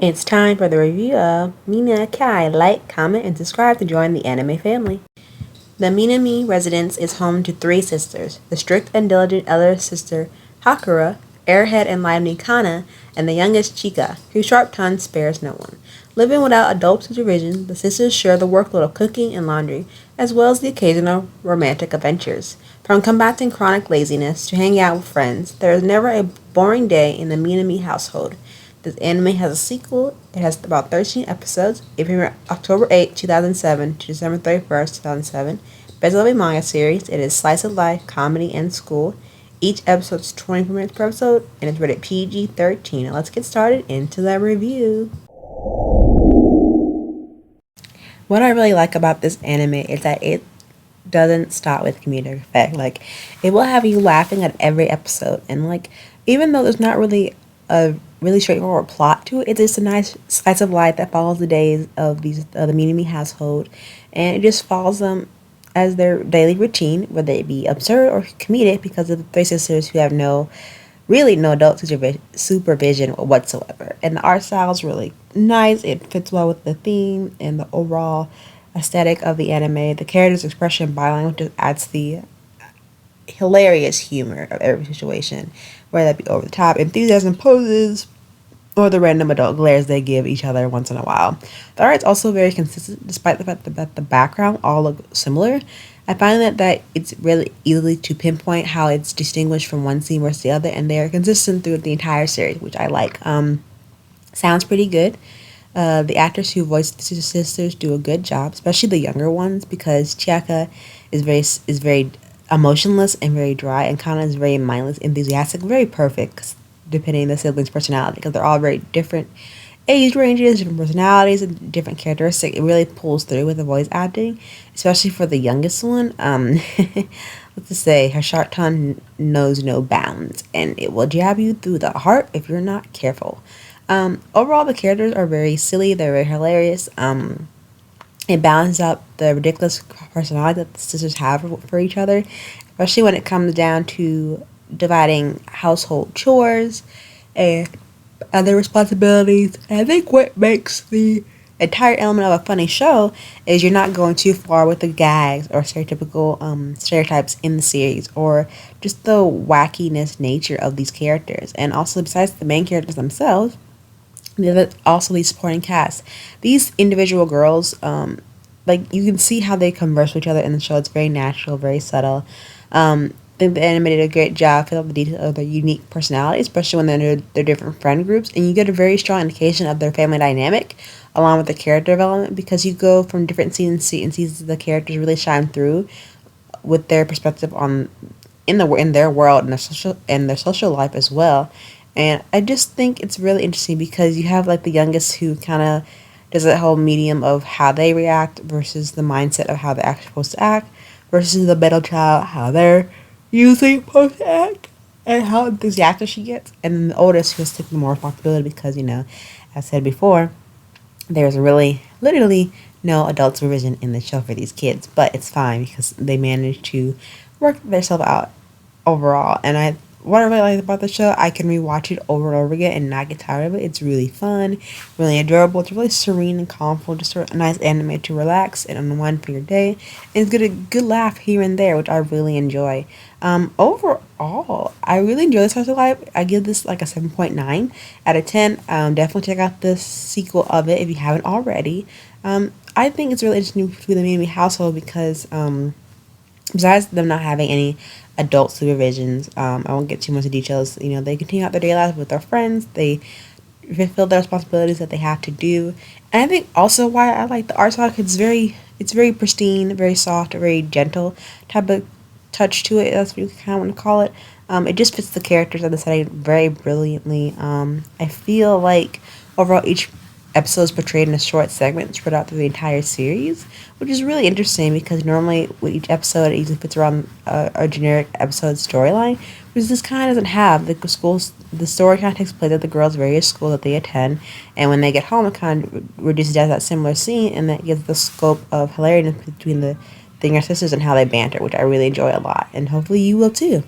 It's time for the review of Minami-ke. Like, comment, and subscribe to join the anime family. The Minami residence is home to three sisters, the strict and diligent elder sister Hakura, airhead and lively Kana, and the youngest Chika, whose sharp tongue spares no one. Living without adult supervision, the sisters share the workload of cooking and laundry, as well as the occasional romantic adventures. From combating chronic laziness to hanging out with friends, there is never a boring day in the Minami household. This anime has a sequel. It has about 13 episodes. It premiered October 8, 2007 to December 31st, 2007. Based on a manga series, it is slice of life, comedy, and school. Each episode is 24 minutes per episode, and it's rated PG-13. Now let's get started into the review. What I really like about this anime is that it doesn't stop with comedic effect. Like, it will have you laughing at every episode, and even though there's not really a really straightforward plot to it, it's just a nice slice of life that follows the days of the Minami household, and it just follows them as their daily routine, whether it be absurd or comedic, because of the three sisters who have really no adult supervision whatsoever. And the art style is really nice. It fits well with the theme and the overall aesthetic of the anime. The characters' expression body language just adds the hilarious humor of every situation, whether that be over the top enthusiasm poses or the random adult glares they give each other once in a while. The art is also very consistent despite the fact that the background all look similar. I find that it's really easy to pinpoint how it's distinguished from one scene versus the other, and they are consistent through the entire series, which I like. Sounds pretty good. The actors who voice the sisters do a good job, especially the younger ones, because Chiaka is very emotionless and very dry, and Kana is very mindless, enthusiastic, very perfect, depending on the siblings' personality, because they're all very different age ranges, different personalities, and different characteristics. It really pulls through with the voice acting, especially for the youngest one. Let's just say her sharp tongue knows no bounds, and it will jab you through the heart if you're not careful. Overall, the characters are very silly. They're very hilarious. It balances out the ridiculous personality that the sisters have for each other, especially when it comes down to dividing household chores and other responsibilities. And I think what makes the entire element of a funny show is you're not going too far with the gags or stereotypical stereotypes in the series, or just the wackiness nature of these characters. And also, besides the main characters themselves, there's also the supporting cast. These individual girls, you can see how they converse with each other in the show. It's very natural, very subtle. I think the anime did a great job filling the details of their unique personality, especially when they're in their different friend groups, and you get a very strong indication of their family dynamic along with the character development, because you go from different scenes to scene, and sees the characters really shine through with their perspective in their world and their social life as well. And I just think it's really interesting because you have the youngest who kind of does that whole medium of how they react versus the mindset of how they're actually supposed to act, versus the middle child, how they're usually supposed to act, and how enthusiastic she gets. And then the oldest who has taken more responsibility because, as I said before, there's really literally no adult supervision in the show for these kids. But it's fine because they manage to work themselves out overall. And what I really like about the show, I can rewatch it over and over again and not get tired of it. It's really fun, really adorable. It's really serene and calmful, just a nice anime to relax and unwind for your day. And it's got a good laugh here and there, which I really enjoy. Overall, I really enjoy this slice of life. I give this a 7.9 out of 10. Definitely check out the sequel of it if you haven't already. I think it's really interesting for the Minami household because besides them not having any adult supervisions, I won't get too much into details. They continue out their daily lives with their friends. They fulfill their responsibilities that they have to do. And I think also why I like the art style, it's very pristine, very soft, very gentle type of touch to it. That's what you kind of want to call it. It just fits the characters and the setting very brilliantly. I feel like overall each episode is portrayed in a short segment spread out through the entire series, which is really interesting because normally with each episode it usually fits around a generic episode storyline, which this kind of doesn't have. The story kind of takes place at the girls' various school that they attend, and when they get home it kind of reduces down to that similar scene, and that gives the scope of hilarity between the younger sisters and how they banter, which I really enjoy a lot, and hopefully you will too.